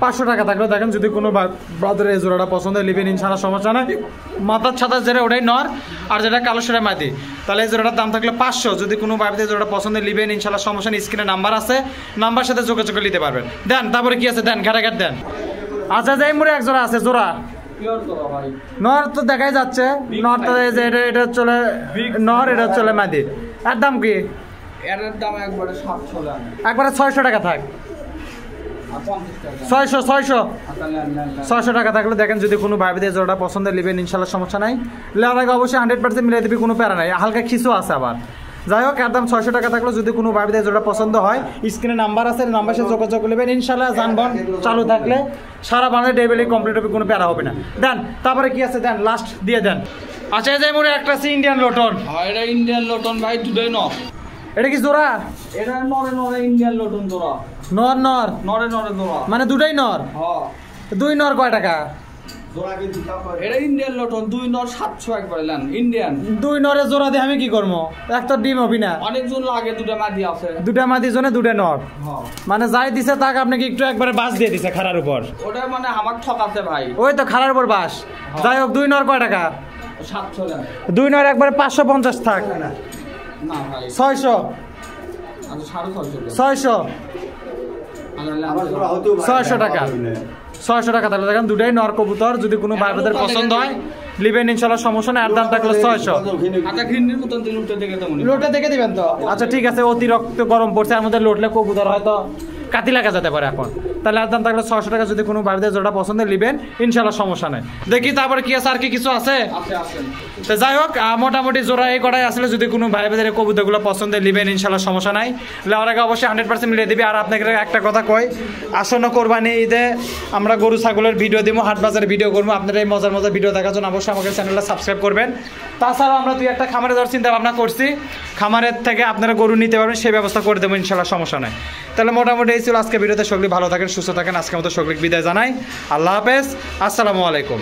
S1: 500 টাকা থাকলে দেখেন যদি কোনো ব্রাদার এই জোড়াটা পছন্দ হয় লিবেন ইনশাল্লাহ, সমস্যা নাই। মাথার ছাতা যেটা ওটাই নর, আর যেটা কালো সেটা মাদি। তাহলে এই জোড়াটার দাম থাকলে 500। যদি কোনো ভাইদের জোড়া পছন্দ লিবেন ইনশাল্লাহ, সমস্যা নেই। স্ক্রিনে নাম্বার আছে, নাম্বার সাথে যোগাযোগ নিতে পারবেন। দেন তারপরে কি আছে দেন, ঘাটাঘাট দেন। আচ্ছা যাই মোড়ে এক জোড়া আছে, জোড়া নর তো দেখাই যাচ্ছে। নর তো এটা চলে নর, এটা চলে মাদি। এর দাম কি? একবারে 600 টাকা থাক। 600 টাকা থাকলে দেখেন যদি কোনো ভাইদের জোড়াটা পছন্দের লিবেন ইনশাল্লাহ, সমস্যা নাই। লেওয়ার আগে অবশ্যই 100% মিলাই দিবি, কোনো প্যারা নাই, হালকা খিসু আছে আবার। যাই হোক এর দাম 600 টাকা থাকলে যদি কোনো ভাইদের জোড়া পছন্দ হয়, স্ক্রিনে নাম্বার আছে, নাম্বার সাথে যোগাযোগ নেবেন ইনশাল্লাহ। যানবাহন চালু থাকলে সারা বাংলাদেশ ডেলিভারি কমপ্লিট হবে, কোনো প্যারা হবে না। দেন তারপরে কি আছে দেন, লাস্ট দিয়ে দেন। আচ্ছা এই যে মোড়ে একটা আছে ইন্ডিয়ান লোটন।
S2: এটা ইন্ডিয়ান লোটন ভাই, দুটোই নর।
S1: এটা কি জোড়া?
S2: এটা নরে নরে ইন্ডিয়ান লোটন জোড়া।
S1: নর নর
S2: নরে নরে জোড়া,
S1: মানে দুটাই নর?
S2: হ্যাঁ।
S1: দুই নর কয় টাকা?
S2: এটা ইন্ডিয়ান লোটন, দুই নর 700 একবার নেন। ইন্ডিয়ান
S1: দুই নরে জোড়া দিয়ে আমি কি করবো? একটা ডিম হবি না?
S2: অনেকজন লাগে, দুটা মাদি আছে।
S1: দুটা মাদি জনে দুটা নর,
S2: হ্যাঁ।
S1: মানে যাই দিছে তাকে আপনাকে একটু একবারে বাস দিয়ে দিছে খাড়ার উপর।
S2: ওটা মানে আমার ঠকাছে ভাই।
S1: ওই তো খাড়ার উপর বাস। যাই হোক দুই নর কয় টাকা?
S2: 700 নেন।
S1: দুই নর একবারে 550 থাক।
S2: না ভাই
S1: 600।
S2: আচ্ছা 650।
S1: 600 টাকা। 600 টাকা তাহলে দেখেন দুটাই নর কবুতর। যদি কোনো ভাই বোনের পছন্দ হয় লিবেন ইনশাল্লাহ, সমস্যা নেই। আর দাম থাকলে 600।
S2: আচ্ছা ঘিন্নির মতন লুটে দেখে তো
S1: লোটে দেখে দিবেন তো? আচ্ছা ঠিক আছে, অতিরিক্ত গরম পড়ছে, এর মধ্যে লোটলে কবুতর হয়তো কাতি লাগা যেতে পারে এখন। তাহলে আর দাম থাকলে 600 টাকা। যদি কোনো ভাইদের জোড়া পছন্দ লিবেন ইনশাল্লাহ, সমস্যা নেই। দেখি তারপরে কি আছে, আর কি কিছু আছে? তো যাই হোক মোটামুটি জোড়া এই কটাই আসলে। যদি কোনো ভাই বোনের কবুতরগুলো পছন্দ লিবেন ইনশাল্লাহ, সমস্যা নাই। লেওয়ার আগে অবশ্যই 100% মিলিয়ে দিবি। আর আপনাকে একটা কথা কই, আসন্ন কোরবানি ঈদে আমরা গরু ছাগলের ভিডিও দিব, হাট বাজারের ভিডিও করবো। আপনারা এই মজার মজার ভিডিও দেখার জন্য অবশ্যই আমাকে চ্যানেলটা সাবস্ক্রাইব করবেন। তাছাড়াও আমরা দুই একটা খামারে যাওয়ার চিন্তা ভাবনা করছি, খামারের থেকে আপনারা গরু নিতে পারবেন, সেই ব্যবস্থা করে দেবো ইনশাল্লাহ, সমস্যা নাই। তাহলে মোটামুটি এই ছিল আজকে ভিডিওতে। সকলে ভালো থাকেন, সুস্থ থাকেন। আজকের মতো সকলে বিদায় জানাই। আল্লাহ হাফেজ, আসসালামু আলাইকুম।